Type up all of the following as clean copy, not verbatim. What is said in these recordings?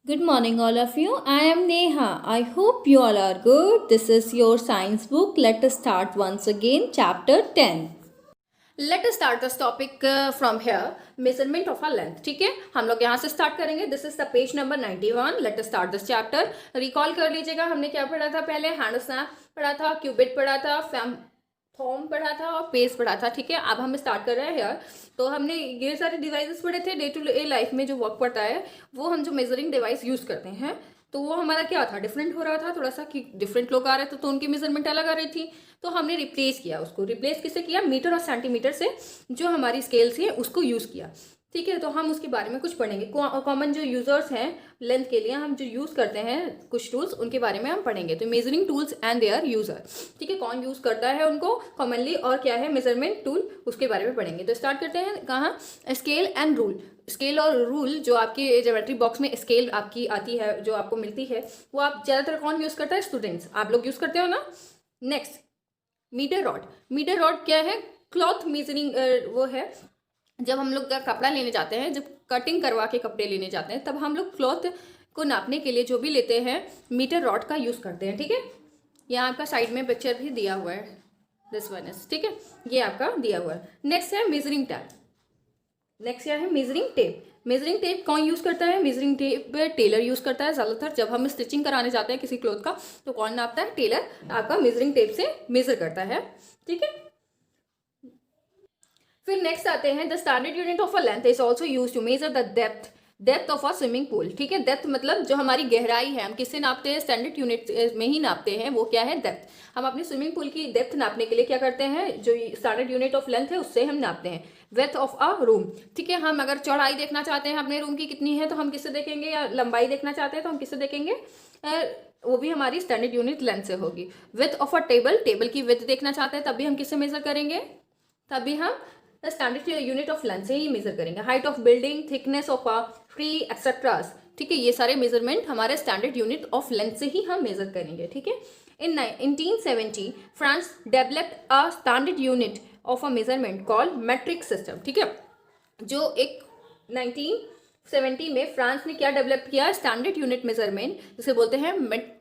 Good morning, all of you. I am Neha. I hope you all are good. This is your science book. Let us start once again, chapter 10. Let us start this topic from here measurement of a length. ठीक है, हम लोग यहाँ से start करेंगे। This is the page number 91। Let us start this chapter. Recall कर लीजिएगा, हमने क्या पढ़ा था पहले। हैंड स्नैप पढ़ा था, क्यूबिट पढ़ा था, फॉर्म पढ़ा था और पेज पढ़ा था। ठीक है, अब हम स्टार्ट कर रहे हैं हेयर। तो हमने ये सारे डिवाइसेस पढ़े थे। डे टू डे लाइफ में जो वर्क पड़ता है वो हम जो मेजरिंग डिवाइस यूज करते हैं, तो वो हमारा क्या था, डिफरेंट हो रहा था थोड़ा सा कि डिफरेंट लोग आ रहे थे तो उनकी मेजरमेंट अलग आ रही थी। तो हमने रिप्लेस किया उसको। रिप्लेस किससे किया? मीटर और सेंटीमीटर से, जो हमारी स्केल्स हैं उसको यूज़ किया। ठीक है, तो हम उसके बारे में कुछ पढ़ेंगे। कॉमन जो यूजर्स हैं लेंथ के लिए, हम जो यूज़ करते हैं कुछ टूल्स, उनके बारे में हम पढ़ेंगे। तो measuring tools and their user. ठीक है, कौन यूज़ करता है उनको कॉमनली और क्या है मेजरमेंट टूल, उसके बारे में पढ़ेंगे। तो स्टार्ट करते हैं। कहाँ? Scale and rule. स्केल और रूल, जो आपके ज्योमेट्री बॉक्स में स्केल आपकी आती है, जो आपको मिलती है, वो आप ज़्यादातर कौन यूज़ करता है? स्टूडेंट्स। आप लोग यूज़ करते हो ना। Next, metre rod. Metre rod क्या है? क्लॉथ मेजरिंग वो है। जब हम लोग का कपड़ा लेने जाते हैं, जब कटिंग करवा के कपड़े लेने जाते हैं, तब हम लोग क्लॉथ को नापने के लिए जो भी लेते हैं मीटर रॉड का यूज़ करते हैं। ठीक है, यहाँ आपका साइड में पिक्चर भी दिया हुआ है, दिस वन इज। ठीक है, ये आपका दिया हुआ है। नेक्स्ट है मेजरिंग टैप। नेक्स्ट क्या है? Measuring tape. मेजरिंग टेप कौन यूज़ करता है? मेजरिंग टेप टेलर यूज़ करता है ज़्यादातर। जब हम स्टिचिंग कराने जाते हैं किसी क्लोथ का, तो कौन नापता है? टेलर आपका मेजरिंग टेप से मेजर करता है। ठीक है, फिर नेक्स्ट आते हैं, the standard unit of a length is also use to measure the depth of a swimming pool. ठीक है, डेप्थ मतलब जो हमारी गहराई है, हम किससे नापते हैं? स्टैंडर्ड यूनिट में ही नापते हैं। वो क्या है? डेप्थ। हम अपनी स्विमिंग पूल की डेप्थ नापने के लिए क्या करते हैं? जो स्टैंडर्ड यूनिट ऑफ लेंथ है उससे हम नापते हैं। Width of a room. ठीक है, हम अगर चौड़ाई देखना चाहते हैं अपने रूम की कितनी है, तो हम किससे देखेंगे? या लंबाई देखना चाहते हैं तो हम किससे देखेंगे? वो भी हमारी स्टैंडर्ड यूनिट लेंथ से होगी। Width of a table. Table की विड्थ देखना चाहते हैं, तब भी हम किससे मेजर करेंगे? तभी हम स्टैंडर्ड यूनिट ऑफ लेंथ से ही मेजर करेंगे। Height of building, thickness of a tree, etceteras. ठीक है, ये सारे मेजरमेंट हमारे स्टैंडर्ड यूनिट ऑफ लेंथ से ही हम मेजर करेंगे। ठीक है, in 1970 France developed a standard unit of a measurement called metric system. ठीक है, जो एक 1970 में फ्रांस ने क्या डेवलप किया? स्टैंडर्ड यूनिट मेजरमेंट, जिसे बोलते हैं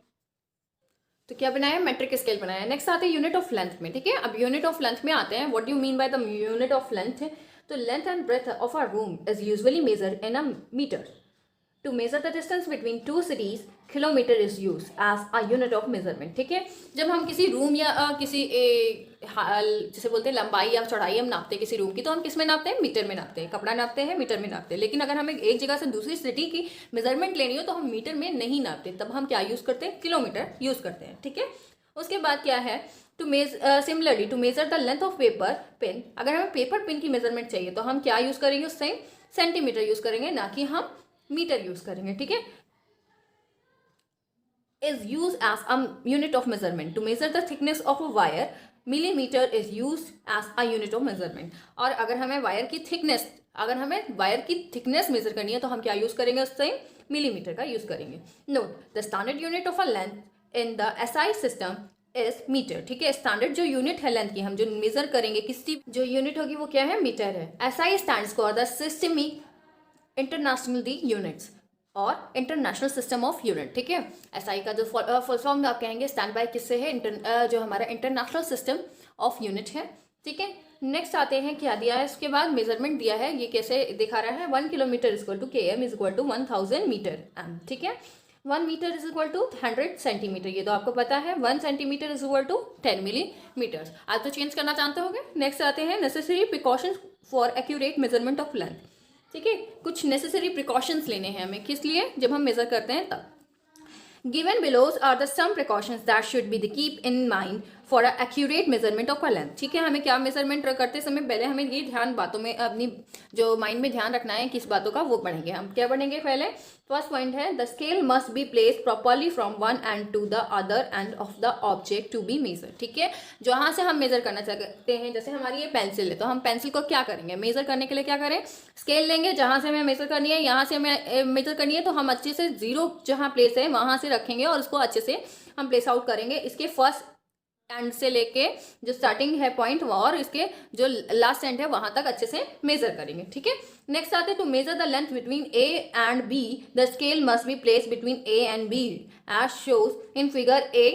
तो क्या बनाया? मेट्रिक स्केल बनाया। नेक्स्ट आते हैं यूनिट ऑफ लेंथ में। ठीक है, अब यूनिट ऑफ लेंथ में आते हैं। What do you mean by the unit of length? तो length and breadth of a room is usually measure in a meter. To measure the distance between two cities, kilometer is use as a unit of measurement. ठीक है, जब हम किसी room या किसी जैसे बोलते हैं लंबाई या चौड़ाई हम नापते हैं किसी रूम की, तो हम किस में नापते हैं? मीटर में नापते हैं। कपड़ा नापते हैं, मीटर में नापते हैं। लेकिन अगर हमें एक जगह से दूसरी सिटी की मेजरमेंट लेनी हो तो हम मीटर में नहीं नापते, तब हम क्या यूज़ करते हैं? किलोमीटर यूज़ करते हैं। ठीक है, उसके बाद क्या है? Similarly to measure the length of paper pen. अगर हमें पेपर पेन की मेजरमेंट चाहिए तो हम क्या यूज़ करेंगे? उस टाइम सेंटीमीटर यूज़ करेंगे, ना कि हम मीटर यूज करेंगे। ठीक है, is use as a unit of measurement. To measure the thickness of a wire, millimetre is use as a unit of measurement. और अगर हमें वायर की थिकनेस मेजर करनी है तो हम क्या यूज करेंगे? उस टाइम मिलीमीटर का यूज करेंगे। Note, the standard unit of a length in the SI system is metre. ठीक है, स्टैंडर्ड जो यूनिट है लेंथ की, हम जो मेजर करेंगे किसी जो यूनिट होगी वो क्या है? मीटर है। SI stands for the systemic international the units और इंटरनेशनल सिस्टम ऑफ यूनिट। ठीक है, एसआई का जो फुल फॉर्म आप कहेंगे स्टैंड बाय किससे है? जो हमारा इंटरनेशनल सिस्टम ऑफ यूनिट है। ठीक है, नेक्स्ट आते हैं, क्या दिया है इसके बाद? मेजरमेंट दिया है। ये कैसे दिखा रहा है? 1 kilometre is equal to km is equal to 1000 metre m। ठीक है, 1 metre is equal to 100 centimetre, ये तो आपको पता है। 1 centimetre is equal to 10 millimetre. आप तो चेंज करना जानते होंगे। नेक्स्ट आते हैं, necessary precautions for accurate measurement of length. ठीक है, कुछ नेसेसरी प्रिकॉशंस लेने हैं हमें, किस लिए? जब हम मेजर करते हैं तब। Given below are the some precautions that should be the keep in mind for a accurate measurement of a length। ठीक है, हमें क्या मेजरमेंट करते समय पहले हमें ये ध्यान बातों में अपनी जो माइंड में ध्यान रखना है, किस बातों का, वो पढ़ेंगे हम। क्या पढ़ेंगे पहले? फर्स्ट पॉइंट है, the scale must be place properly from one end to the other end of the object to be measure. ठीक है, जहाँ से हम मेजर करना चाहते हैं, जैसे हमारी ये पेंसिल है तो हम पेंसिल को क्या करेंगे? मेजर करने के लिए क्या करें? स्केल लेंगे, जहाँ से हमें मेजर करनी है, यहाँ से हमें मेजर करनी है, तो हम अच्छे से जीरो जहाँ प्लेस है वहाँ से रखेंगे और उसको अच्छे से हम प्लेस आउट करेंगे। इसके फर्स्ट एंड से लेके जो स्टार्टिंग है पॉइंट और इसके जो लास्ट एंड है वहां तक अच्छे से मेजर करेंगे, ठीक है। नेक्स्ट आते हैं to measure the length between A and B the scale must be place between A and B as shows in figure A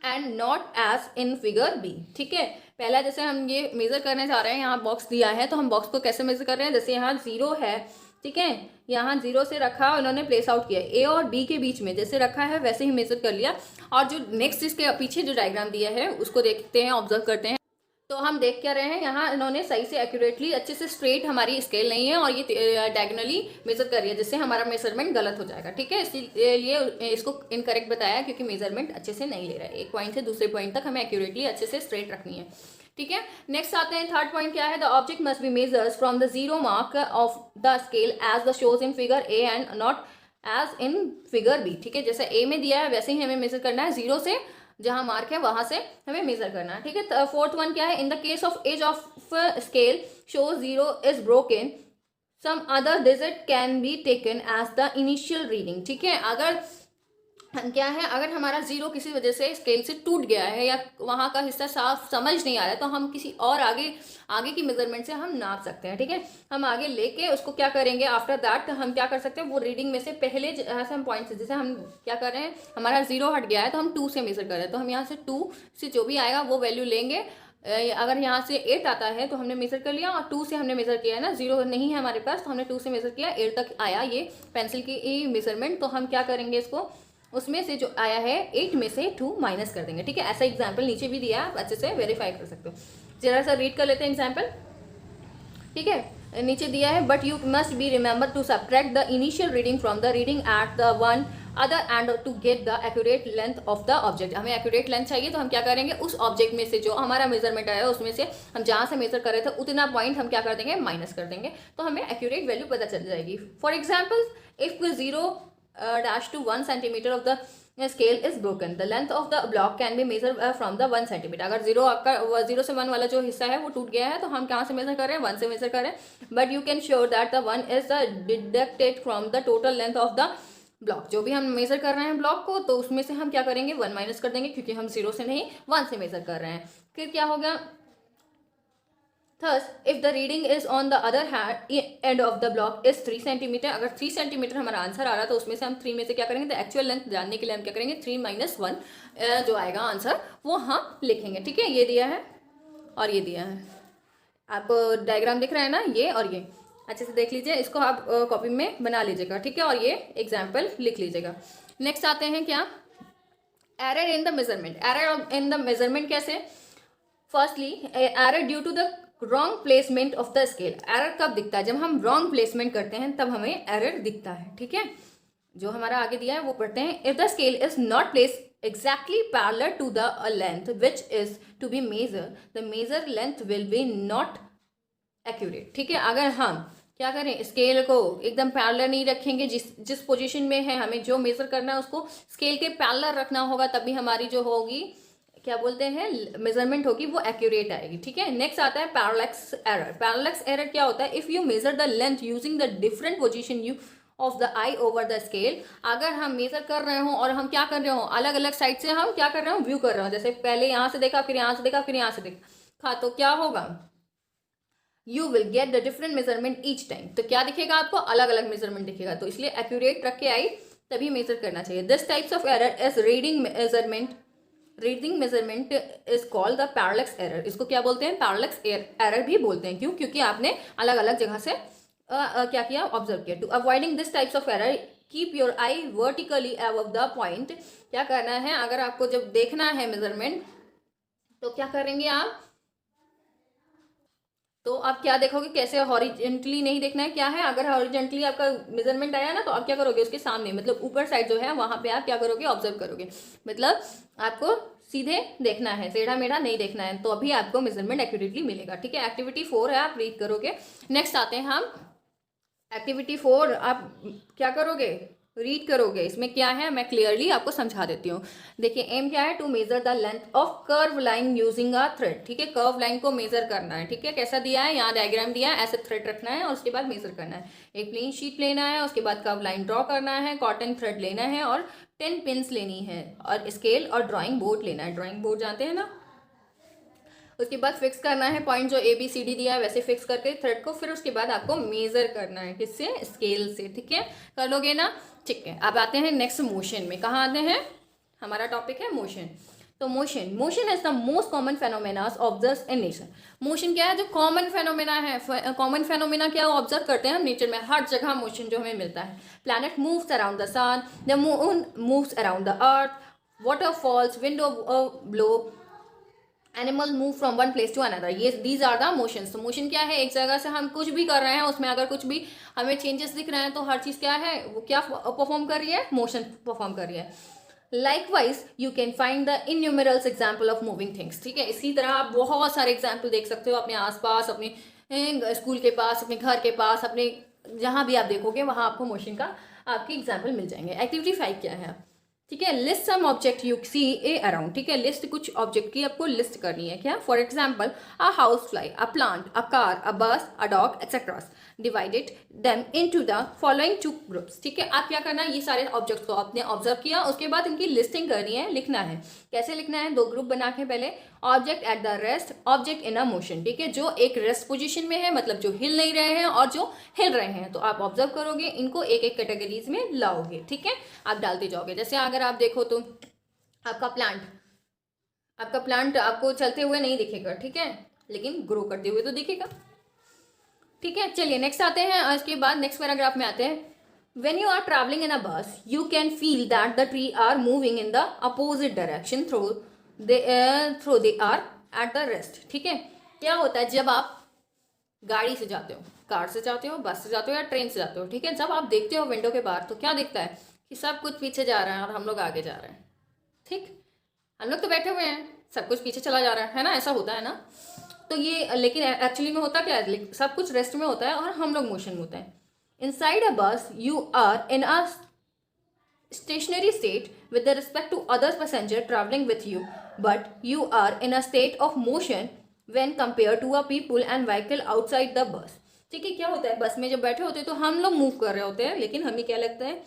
and not as in figure B, ठीक है। पहला जैसे हम ये मेजर करने जा रहे हैं, यहाँ बॉक्स दिया है तो हम बॉक्स को कैसे मेजर कर रहे हैं, जैसे यहाँ 0 है, ठीक है, यहाँ 0 से रखा, उन्होंने प्लेस आउट किया ए और बी के बीच में जैसे रखा है वैसे ही मेजर कर लिया। और जो नेक्स्ट इसके पीछे जो डायग्राम दिया है उसको देखते हैं, ऑब्जर्व करते हैं। तो हम देख क्या रहे हैं, यहाँ इन्होंने सही से एक्यूरेटली अच्छे से स्ट्रेट हमारी स्केल नहीं है और ये डायगोनली मेजर कर रही है, जिससे हमारा मेजरमेंट गलत हो जाएगा, ठीक है। इसलिए इसको इनकरेक्ट बताया क्योंकि मेजरमेंट अच्छे से नहीं ले रहा है। एक पॉइंट से दूसरे पॉइंट तक हमें एक्यूरेटली अच्छे से स्ट्रेट रखनी है, ठीक है। नेक्स्ट आते हैं थर्ड पॉइंट क्या है, the object must be measures from the 0 mark of the scale as the shows in figure A and not as in figure B, ठीक है। जैसे ए में दिया है वैसे ही हमें मेजर करना है, 0 से जहां मार्क है वहां से हमें मेजर करना है, ठीक है। फोर्थ वन क्या है, in the case of edge of scale shows 0 is broken some other digit can be taken as the initial reading, ठीक है। अगर क्या है, अगर हमारा 0 किसी वजह से स्केल से टूट गया है या वहां का हिस्सा साफ समझ नहीं आ रहा है तो हम किसी और आगे की मेजरमेंट से हम नाप सकते हैं, ठीक है। हम आगे लेके उसको क्या करेंगे, आफ्टर दैट हम क्या कर सकते हैं, वो रीडिंग में से पहले जैसे हम पॉइंट से, जैसे हम क्या कर रहे हैं, हमारा 0 हट गया है तो हम 2 से मेजर कर रहे हैं, तो हम यहाँ से 2 से जो भी आएगा वो वैल्यू लेंगे। अगर यहाँ से 8 आता है तो हमने मेजर कर लिया, और 2 से हमने मेजर किया है ना, 0 नहीं है हमारे पास तो हमने 2 से मेजर किया, 8 तक आया ये पेंसिल की मेजरमेंट, तो हम क्या करेंगे, इसको उसमें से जो आया है 8 में से 2 माइनस कर देंगे, ठीक है। ऐसा एग्जाम्पल नीचे भी दिया है, आप अच्छे से वेरीफाई कर सकते हो। जरा सा रीड कर लेते हैं एग्जाम्पल, ठीक है। नीचे दिया है, but you must be remember to subtract the initial reading from the reading at the one other end to get the accurate length of the object. हमें एक्यूरेट लेंथ चाहिए तो हम क्या करेंगे, उस ऑब्जेक्ट में से जो हमारा मेजरमेंट आया है उसमें से हम जहाँ से मेजर कर रहे थे उतना पॉइंट हम क्या कर देंगे, माइनस कर देंगे, तो हमें एक्यूरेट वैल्यू पता चल जाएगी। For example, if 0 to 1 centimeter of the scale is broken, the length of the block can be measured from the 1 centimeter। अगर 0 से 1 वाला जो हिस्सा है वो टूट गया है तो हम कहाँ से मेजर कर रहे हैं, 1 से मेजर कर रहे हैं। But you can sure that the 1 is the deducted from the total length of the block. जो भी हम मेजर कर रहे हैं ब्लॉक को, तो उसमें से हम क्या करेंगे, 1 माइनस कर देंगे, क्योंकि हम 0 से नहीं 1 से मेजर कर रहे हैं। फिर क्या होगा, Thus, if the reading is on the other end of the block is 3 centimeter, अगर 3 centimeter हमारा आंसर आ रहा तो उसमें से हम 3 में से क्या करेंगे, तो एक्चुअल लेंथ जानने के लिए हम क्या करेंगे, 3 - 1 जो आएगा आंसर वो हम लिखेंगे, ठीक है। ये दिया है और ये दिया है, आपको डायग्राम दिख रहा है ना, ये और ये अच्छे से देख लीजिए, इसको आप कॉपी में बना लीजिएगा, ठीक है, और ये एग्जाम्पल लिख लीजिएगा। नेक्स्ट आते हैं क्या, error in the measurement. Error in the measurement कैसे, firstly error due to the wrong placement of the scale. Error कब दिखता है, जब हम रॉन्ग प्लेसमेंट करते हैं तब हमें एरर दिखता है, ठीक है। जो हमारा आगे दिया है वो पढ़ते हैं, if the scale is not place exactly parallel to the length which is to be measured, the measure length will be not accurate, ठीक है। अगर हम क्या करें, स्केल को एकदम पैरेलल नहीं रखेंगे, जिस पोजीशन में है हमें जो मेजर करना है उसको स्केल के पैरेलल रखना होगा, तभी हमारी जो होगी क्या बोलते हैं मेजरमेंट होगी वो एक्यूरेट आएगी, ठीक है। नेक्स्ट आता है पैरेलैक्स एरर। पैरेलैक्स एरर क्या होता है, if you major the length using the different position you of the I over the scale. अगर हम मेजर कर रहे हो और हम क्या कर रहे हो, अलग अलग साइड से हम क्या कर रहे हो, व्यू कर रहे हो, जैसे पहले यहाँ से देखा, फिर यहाँ से देखा, फिर यहाँ से देखा, तो क्या होगा, you will get the different measurement each time. तो क्या दिखेगा आपको, अलग अलग मेजरमेंट दिखेगा, तो इसलिए एक्यूरेट रख के आई तभी मेजर करना चाहिए। This types of error is reading measurement is called the parallax error. इसको क्या बोलते हैं, पैरेलैक्स एरर भी बोलते हैं। क्यों, क्योंकि आपने अलग अलग जगह से क्या किया, ऑब्जर्व किया। To avoiding this types of error keep your eye vertically above the point. क्या करना है, अगर आपको जब देखना है मेजरमेंट तो क्या करेंगे आप, तो आप क्या देखोगे, कैसे हॉरिजेंटली नहीं देखना है, क्या है, अगर हॉरिजेंटली आपका मेजरमेंट आया ना तो आप क्या करोगे, उसके सामने मतलब ऊपर साइड जो है वहां पे आप क्या करोगे, ऑब्जर्व करोगे, मतलब आपको सीधे देखना है, टेढ़ा मेढ़ा नहीं देखना है, तो अभी आपको मेजरमेंट एक्यूरेटली मिलेगा, ठीक है। एक्टिविटी 4 है, आप रीड करोगे। नेक्स्ट आते हैं हम एक्टिविटी 4, आप क्या करोगे, रीड करोगे। इसमें क्या है मैं क्लियरली आपको समझा देती हूँ। देखिए एम क्या है, to measure the length of curve line using a thread. ठीक है, कर्व लाइन को मेजर करना है। ठीक है, कैसा दिया है, यहाँ डायग्राम दिया है, ऐसे थ्रेड रखना है और उसके बाद मेजर करना है। एक प्लेन शीट लेना है, उसके बाद कर्व लाइन ड्रॉ करना है, कॉटन थ्रेड लेना है और 10 पिन्स लेनी है और स्केल और ड्राइंग बोर्ड लेना है। ड्राइंग बोर्ड जानते हैं ना। उसके बाद फिक्स करना है पॉइंट जो ए बी सी डी दिया है वैसे फिक्स करके थ्रेड को। फिर उसके बाद आपको मेजर करना है, किससे, स्केल से। ठीक है, कर लोगे ना। ठीक है, अब आते हैं नेक्स्ट मोशन में। कहाँ आते हैं, हमारा टॉपिक है मोशन। तो motion is the most common phenomena observe in nature. Motion क्या है, जो कॉमन फेनोमेना है। कॉमन फेनोमेना क्या ऑब्जर्व करते हैं हम नेचर में, हर जगह मोशन जो हमें मिलता है। Planet moves around the sun, the moon moves around the earth, waterfalls, window blow, animal move from one place to another. ये दीज आर द मोशंस। तो मोशन क्या है, एक जगह से हम कुछ भी कर रहे हैं, उसमें अगर कुछ भी हमें चेंजेस दिख रहे हैं तो हर चीज़ क्या है, वो क्या परफॉर्म कर रही है, मोशन परफॉर्म कर रही है। Likewise you can find the innumerable example of moving things. ठीक है, इसी तरह आप बहुत सारे एग्जाम्पल देख सकते हो अपने आसपास, अपने स्कूल के पास, अपने घर के पास, अपने जहाँ भी आप देखोगे वहाँ आपको मोशन का आपके एग्जाम्पल मिल जाएंगे। एक्टिविटी 5 क्या है, ठीक है, list some object you see a around. ठीक है, लिस्ट कुछ ऑब्जेक्ट की आपको लिस्ट करनी है। क्या, for example a house fly, a plant, a car, a bus, a dog etcetera. Divided them into the following 2 groups. ठीक है, आप क्या करना है, ये सारे ऑब्जेक्ट्स को आपने ऑब्जर्व किया, उसके बाद इनकी लिस्टिंग करनी है, लिखना है। कैसे लिखना है, 2 ग्रुप बना के पहले, object at the rest, object in a motion. ठीक है, जो एक रेस्ट पोजिशन में है, मतलब जो हिल नहीं रहे हैं और जो हिल रहे हैं, तो आप ऑब्जर्व करोगे, इनको एक एक कैटेगरीज में लाओगे। ठीक है, आप डालते जाओगे। जैसे अगर आप देखो तो आपका प्लांट आपको चलते हुए नहीं दिखेगा। ठीक है, लेकिन ग्रो करते हुए तो दिखेगा। ठीक है, चलिए नेक्स्ट आते हैं। इसके बाद नेक्स्ट पैराग्राफ में आते हैं। When you are traveling in a bus, you can feel that the tree are moving in the opposite direction through they are at the rest. ठीक है, क्या होता है जब आप गाड़ी से जाते हो, कार से जाते हो, बस से जाते हो या ट्रेन से जाते हो। ठीक है, जब आप देखते हो विंडो के बाहर तो क्या दिखता है कि सब कुछ पीछे जा रहा है और हम लोग आगे जा रहे हैं। ठीक, हम लोग तो बैठे हुए हैं, सब कुछ पीछे चला जा रहा है ना, ऐसा होता है ना। तो ये लेकिन एक्चुअली में होता क्या है, सब कुछ रेस्ट में होता है और हम लोग मोशन में होते हैं। Inside a bus you are in a stationary state with the respect to other passenger traveling with you, but you are in a state of motion when compared to a people and vehicle outside the bus. ठीक है, क्या होता है, बस में जब बैठे होते हैं तो हम लोग मूव कर रहे होते हैं, लेकिन हमें क्या लगता है,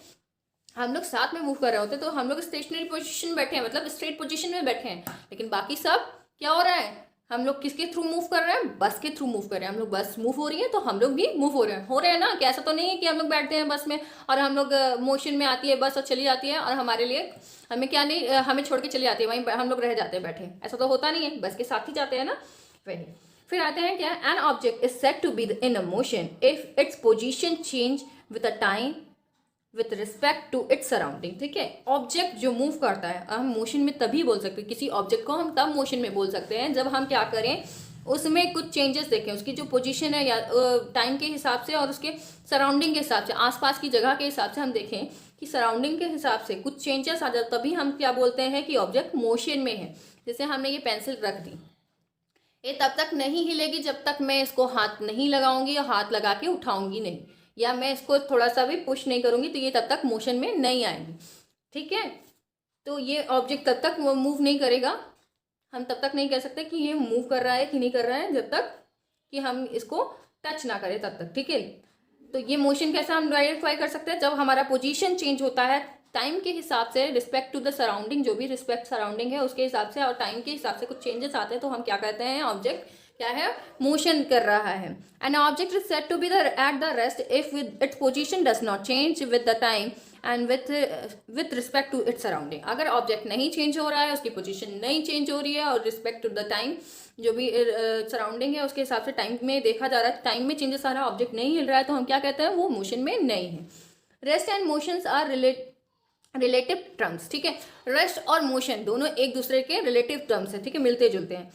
हम लोग साथ में मूव कर रहे होते हैं, तो हम लोग स्टेशनरी पोजीशन बैठे हैं, मतलब स्ट्रेट पोजीशन में बैठे हैं, लेकिन बाकी सब क्या हो रहा है, हम लोग किसके थ्रू मूव कर रहे हैं, बस के थ्रू मूव कर रहे हैं। हम लोग बस मूव हो रही है तो हम लोग भी मूव हो रहे हैं ना। कैसा तो नहीं है कि हम लोग बैठते हैं बस में और हम लोग मोशन में आती है बस और चली जाती है और हमारे लिए हमें क्या नहीं, हमें छोड़ के चली जाती है, वहीं हम लोग रह जाते हैं बैठे। ऐसा तो होता नहीं है, बस के साथ ही जाते हैं ना। वही फिर आते हैं क्या, an object is said to be in a motion if its position change with a time with respect to its surrounding. ठीक है, ऑब्जेक्ट जो मूव करता है हम मोशन में तभी बोल सकते हैं, किसी ऑब्जेक्ट को हम तब मोशन में बोल सकते हैं जब हम क्या करें, उसमें कुछ चेंजेस देखें, उसकी जो पोजीशन है या टाइम के हिसाब से और उसके सराउंडिंग के हिसाब से, आसपास की जगह के हिसाब से हम देखें कि सराउंडिंग के हिसाब से कुछ चेंजेस आ जाए, तभी हम क्या बोलते हैं कि ऑब्जेक्ट मोशन में है। जैसे हमने ये पेंसिल रख दी, ये तब तक नहीं हिलेगी जब तक मैं इसको हाथ नहीं लगाऊंगी और हाथ लगा के उठाऊंगी नहीं, या मैं इसको थोड़ा सा भी पुश नहीं करूंगी तो ये तब तक मोशन में नहीं आएगी। ठीक है, तो ये ऑब्जेक्ट तब तक मूव नहीं करेगा, हम तब तक नहीं कह सकते कि ये मूव कर रहा है कि नहीं कर रहा है जब तक कि हम इसको टच ना करें तब तक। ठीक है, तो ये मोशन कैसे हम आइडेंटिफाई कर सकते हैं, जब हमारा पोजीशन चेंज होता है टाइम के हिसाब से, रिस्पेक्ट टू द सराउंडिंग, जो भी रिस्पेक्ट सराउंडिंग है उसके हिसाब से और टाइम के हिसाब से कुछ चेंजेस आते हैं, तो हम क्या कहते हैं, ऑब्जेक्ट क्या है, मोशन कर रहा है। An object is said to be at the rest if its position does not change with the time and with respect to its surrounding. अगर ऑब्जेक्ट नहीं चेंज हो रहा है, उसकी पोजीशन नहीं चेंज हो रही है और रिस्पेक्ट टू द टाइम, जो भी सराउंडिंग है उसके हिसाब से टाइम में देखा जा रहा है, टाइम में चेंजेस आ रहा है, ऑब्जेक्ट नहीं हिल रहा है, तो हम क्या कहते हैं, वो मोशन में नहीं है। Rest and motions are relative terms. ठीक है, रेस्ट और मोशन दोनों एक दूसरे के रिलेटिव टर्म्स है। ठीक है, मिलते जुलते हैं।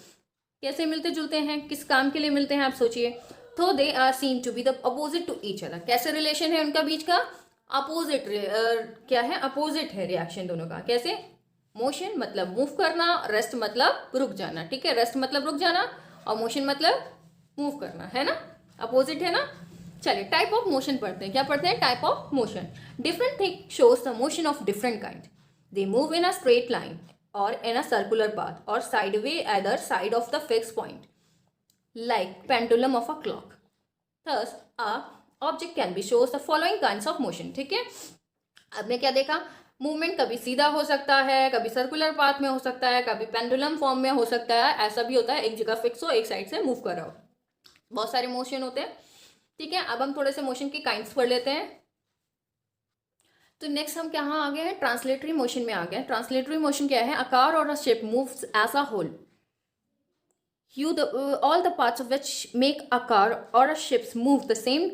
कैसे मिलते जुलते हैं, किस काम के लिए मिलते हैं, आप सोचिए। तो they are seen to be the opposite to each other. कैसे रिलेशन है उनका बीच का, अपोजिट, क्या है, अपोजिट है रिएक्शन दोनों का। कैसे, मोशन मतलब मूव करना, रेस्ट मतलब रुक जाना। ठीक है, रेस्ट मतलब रुक जाना और मोशन मतलब मूव करना, है ना, अपोजिट है ना। चलिए टाइप ऑफ मोशन पढ़ते हैं। क्या पढ़ते हैं, type of motion. Different thing shows the motion of different kind. They move in a straight line or in a circular path or sideways either side of the fixed point, like pendulum of a clock. Thus, a object can be shows the following kinds of motion. ठीक है, अब मैं क्या देखा, movement कभी सीधा हो सकता है, कभी सर्कुलर पाथ में हो सकता है, कभी पेंडुलम फॉर्म में हो सकता है, ऐसा भी होता है एक जगह फिक्स हो एक साइड से मूव कर रहा हो, बहुत सारे मोशन होते हैं। ठीक है, अब हम थोड़े से मोशन के काइंड्स पढ़ लेते हैं। तो नेक्स्ट हम कहाँ आ गए हैं, ट्रांसलेटरी मोशन में आ गए। ट्रांसलेटरी मोशन क्या है, आकार और a shape moves as a whole, all the parts of which make a car or a ships move the same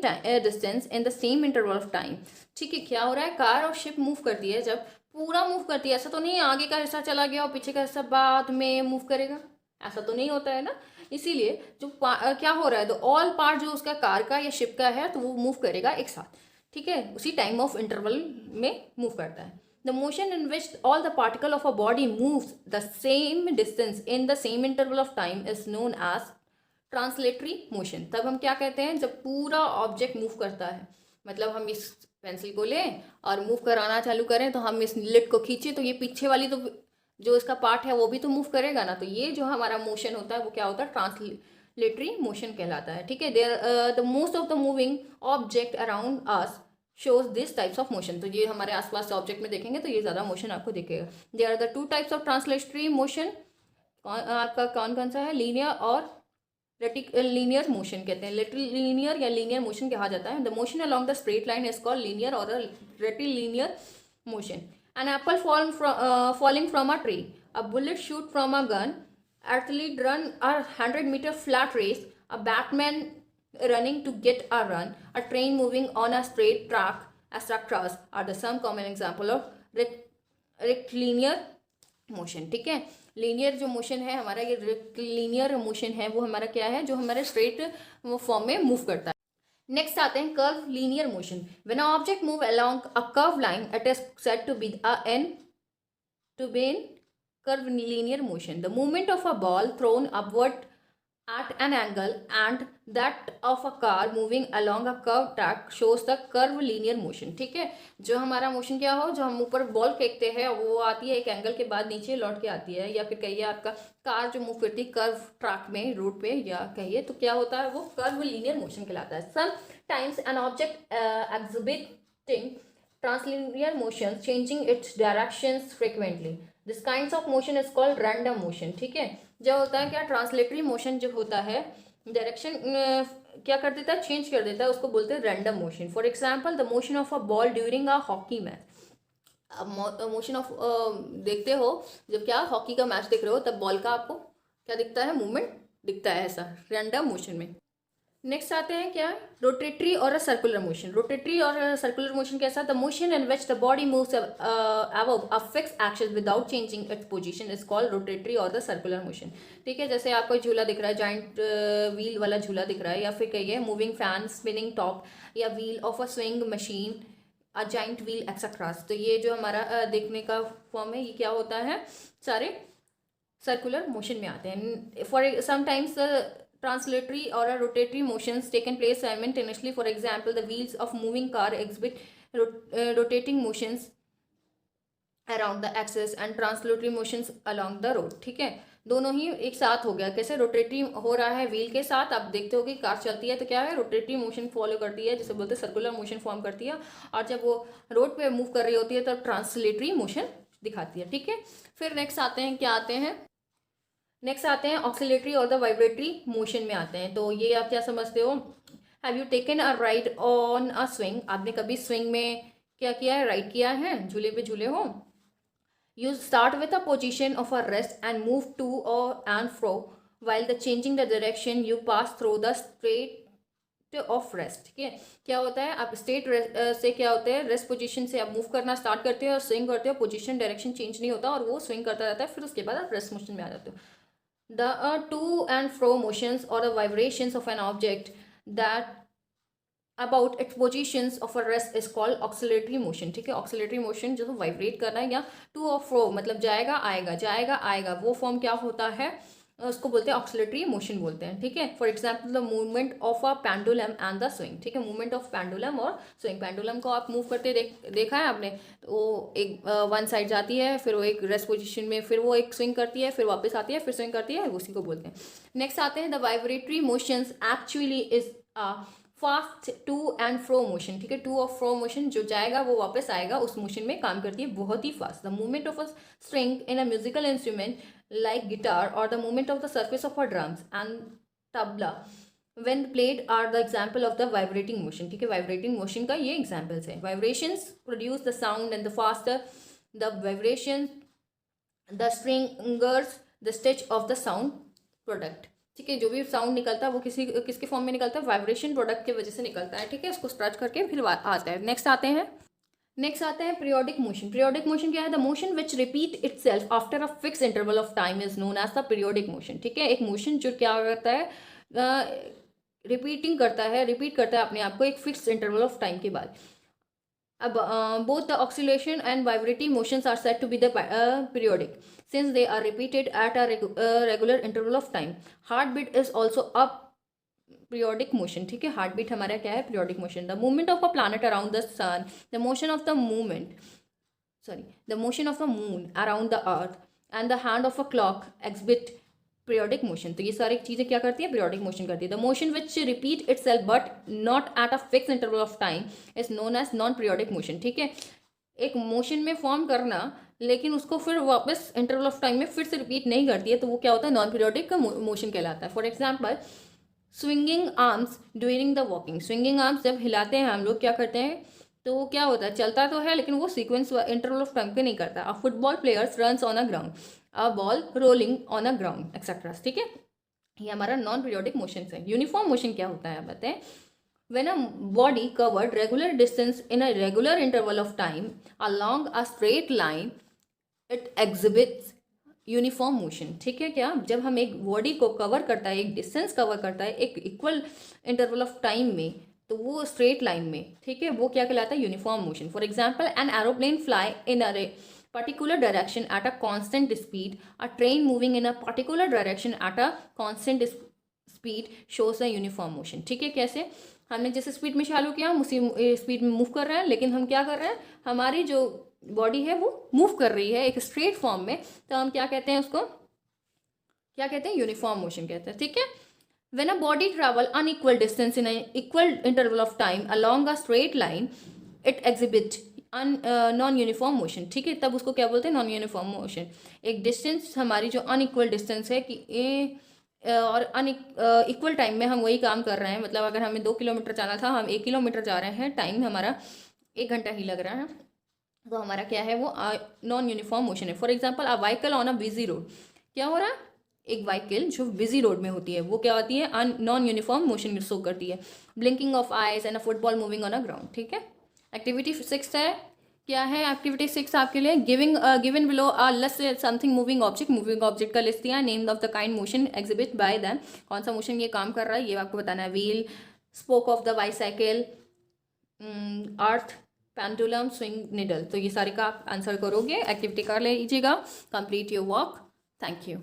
distance in the same interval of time। ठीक है, क्या हो रहा है, कार और शिप मूव करती है, जब पूरा मूव करती है, ऐसा तो नहीं है आगे का हिस्सा चला गया और पीछे का हिस्सा बाद में मूव करेगा, ऐसा तो नहीं होता है ना। इसीलिए जो क्या हो रहा है, तो ऑल पार्ट जो उसका कार का या शिप का है तो वो मूव करेगा एक साथ। ठीक है, उसी टाइम ऑफ इंटरवल में मूव करता है। The motion in which all the particle of a body moves the same distance in the same interval of time is known as translatory motion। तब हम क्या कहते हैं, जब पूरा ऑब्जेक्ट मूव करता है, मतलब हम इस पेंसिल को लें और मूव कराना चालू करें, तो हम इस लिड को खींचे तो ये पीछे वाली तो जो इसका पार्ट है वो भी तो मूव करेगा ना, तो ये जो हमारा मोशन होता है वो क्या होता है, ट्रांसलेटरी मोशन कहलाता है। ठीक है, there the most of the moving object around us shows this types of motion. तो ये हमारे आसपास ऑब्जेक्ट में देखेंगे तो ये ज़्यादा मोशन आपको दिखेगा। There are the two types of translatory motion, आपका कौन कौन सा है, लीनियर और लीनियर मोशन कहते हैं। लीनियर या लीनियर मोशन कहा जाता है। The motion along the straight line is called linear और rectilinear motion. An apple falling from a tree, a bullet shoot from a gun, athlete run a 100-meter flat race, a batman running to get a run, a train moving on a straight track, etc. are the some common example of rectilinear motion। ठीक है, linear जो motion है हमारा, ये rectilinear motion है, वो हमारा क्या है, जो हमारे स्ट्रेट फॉर्म में मूव करता है। नेक्स्ट आते हैं curvilinear motion. When a object move along a curve line it is said to be in curvilinear motion. The movement of a ball thrown upward at an angle and that of a car moving along a curved track shows the curve linear motion। ठीक है, जो हमारा motion क्या हो, जो हम ऊपर ball फेंकते हैं वो आती है एक एंगल के बाद नीचे लौट के आती है, या फिर कहिए आपका कार जो मूव करती है कर्व ट्रैक में रोड पे, या कहिए तो क्या होता है, वो कर्व लीनियर मोशन कहलाता है। Sometimes an object exhibiting translinear motion changing its directions frequently, this kinds of motion is called random motion. ठीक है, जो होता है क्या, ट्रांसलेटरी मोशन जो होता है डायरेक्शन क्या कर देता है, चेंज कर देता है, उसको बोलते हैं random motion. For example the motion of a ball during a hockey match. अब मोशन ऑफ देखते हो, जब क्या हॉकी का मैच देख रहे हो, तब बॉल का आपको क्या दिखता है, मूवमेंट दिखता है, ऐसा रैंडम मोशन में। नेक्स्ट आते हैं क्या, रोटेटरी और सर्कुलर मोशन। रोटेटरी और सर्कुलर मोशन कैसा, the motion in which the body moves above a fix axis without changing its position is called rotatory और द सर्कुलर मोशन। ठीक है, जैसे आपको झूला दिख रहा है, जॉइंट व्हील वाला झूला दिख रहा है, या फिर कहिए मूविंग फैन, स्पिनिंग टॉप, या wheel of a swing machine, a joint wheel etcetera. तो ये जो हमारा देखने का फॉर्म है, ये क्या होता है, सारे सर्कुलर मोशन में आते हैं। For sometimes translatory or a rotatory motions taken place simultaneously। For example, the wheels of moving car exhibit rotating motions around the axis and translatory motions along the road। ठीक है, दोनों ही एक साथ हो गया। कैसे, रोटेटरी हो रहा है व्हील के साथ, आप देखते हो कि कार चलती है तो क्या है, रोटेटरी मोशन फॉलो करती है, जिसे बोलते हैं सर्कुलर मोशन फॉर्म करती है, और जब वो रोड पे मूव कर रही होती है तो ट्रांसलेटरी मोशन दिखाती है। ठीक है, फिर नेक्स्ट आते हैं, क्या आते हैं, नेक्स्ट आते हैं ऑक्सिलेटरी और द वाइब्रेटरी मोशन में आते हैं। तो ये आप क्या समझते हो, have you taken a ride on a swing, आपने कभी स्विंग में क्या किया है, राइड किया है, झूले पे झूले हो। You start with a position of a rest and move to और and fro while the changing the direction you pass through the state of rest. ठीक है, क्या होता है, आप स्टेट से क्या होता है, रेस्ट पोजीशन से आप मूव करना स्टार्ट करते हो और स्विंग करते हो, पोजीशन डायरेक्शन चेंज नहीं होता और वो स्विंग करता रहता है, फिर उसके बाद आप रेस्ट मोशन में आ जाते हो। The to and fro motions or the vibrations of an object that about its positions of a rest is called oscillatory motion। ठीक है, oscillatory motion जो वाइब्रेट करना है, या टू और फ्रो मतलब जाएगा आएगा, जाएगा आएगा, वो फॉर्म क्या होता है, उसको बोलते हैं ऑक्सिलेटरी मोशन बोलते हैं, ठीक है। For example the movement of a pendulum and the swing, ठीक है। मूवमेंट ऑफ पेंडुलम और स्विंग, पेंडुलम को आप मूव करते देखा है आपने, तो वो एक वन साइड जाती है, फिर वो एक रेस्ट पोजीशन में, फिर वो एक स्विंग करती है, फिर वापस आती है, फिर स्विंग करती है, उसी को बोलते हैं। नेक्स्ट आते हैं the vibratory motions actually is a fast to and fro motion, ठीक है। टू और फ्रो मोशन, जो जाएगा वो वापस आएगा, उस मोशन में काम करती है बहुत ही fast. The movement of a string in a musical instrument like guitar or the movement of the surface of our drums and tabla when played are the example of the vibrating motion, ठीक है। vibrating motion का ये examples है। vibrations produce the sound and the faster the vibration the stringers the stitch of the sound product, ठीक है। जो भी sound निकलता है वो किसके फॉर्म में निकलता है, वाइब्रेशन प्रोडक्ट की वजह से निकलता है, ठीक है। उसको स्ट्रेच करके फिर आता है। नेक्स्ट आते हैं पीरियोडिक मोशन। पीरियोडिक मोशन क्या है, the motion which repeat itself after a fix interval of time is known as the periodic motion, ठीक है। एक मोशन जो क्या करता है, रिपीट करता है अपने आप को एक फिक्स इंटरवल ऑफ टाइम के बाद। अब both the oscillation and vibrating motions are said to be the periodic since they are repeated at a regular interval of time. Heart beat is also a periodic motion, ठीक है। Heart beat हमारा क्या है, periodic motion. The movement of a planet around the sun, the motion of the motion of the moon around the earth and the hand of a clock exhibit periodic motion. तो ये सारी चीजें क्या करती है, पीरियोडिक मोशन करती है। The motion which repeat itself but not at a fix interval of time is known as non periodic motion, ठीक है। एक मोशन में फॉर्म करना लेकिन उसको फिर वापस इंटरवल ऑफ टाइम में फिर से रिपीट नहीं करती है, तो वो क्या होता है, नॉन पीरियोडिक मोशन कहलाता है। For example swinging arms during the walking. Swinging arms जब हिलाते हैं हम लोग, क्या करते हैं, तो वो क्या होता है, चलता तो है लेकिन वो सीक्वेंस इंटरवल ऑफ टाइम पे नहीं करता। अ football players runs on a ground, a ball rolling on a ground etcetera, ठीक है। ये हमारा नॉन पीरियोडिक मोशन है। यूनिफॉर्म मोशन क्या होता है बताएं, when a body covered regular distance in a regular interval of time along a straight line it exhibits uniform motion, ठीक है। क्या, जब हम एक बॉडी को कवर करता है, एक डिस्टेंस कवर करता है एक इक्वल इंटरवल ऑफ टाइम में, तो वो स्ट्रेट लाइन में, ठीक है, वो क्या कहलाता है, uniform motion. For example an aeroplane fly in a particular direction at a constant speed, a train moving in a particular direction at a constant speed shows a uniform motion, ठीक है। कैसे, हमने जिस स्पीड में चालू किया हम उसी स्पीड में मूव कर रहे हैं, लेकिन हम क्या कर रहे हैं, हमारी जो बॉडी है वो मूव कर रही है एक स्ट्रेट फॉर्म में, तो हम क्या कहते हैं, उसको क्या कहते हैं, यूनिफॉर्म मोशन कहते हैं, ठीक है। When a body travel unequal distance in an equal interval of time along a straight line, it exhibit non uniform motion, ठीक है। तब उसको क्या बोलते हैं, नॉन यूनिफॉर्म मोशन। एक डिस्टेंस हमारी जो अनइक्वल डिस्टेंस है कि और इक्वल टाइम में हम वही काम कर रहे हैं, मतलब अगर हमें 2 किलोमीटर जाना था, हम 1 किलोमीटर जा रहे हैं, टाइम हमारा 1 घंटा ही लग रहा है, तो हमारा क्या है, वो नॉन यूनिफॉर्म मोशन है। For example a vehicle on a busy road, क्या हो रहा है, एक व्हीकल जो बिजी रोड में होती है वो क्या होती है, नॉन यूनिफॉर्म मोशन शो करती है। Blinking of eyes and a football moving on a ground, ठीक है। एक्टिविटी 6 है, क्या है एक्टिविटी 6 आपके लिए, given below a list something moving object का लिस्ट दिया, name of the kind motion exhibit bye them, कौन सा मोशन ये काम कर रहा है ये आपको बताना है। Wheel, spoke of the bicycle, earth, pendulum, swing, needle. तो ये सारे का आप आंसर करोगे, एक्टिविटी कर लीजिएगा, complete your work. Thank you.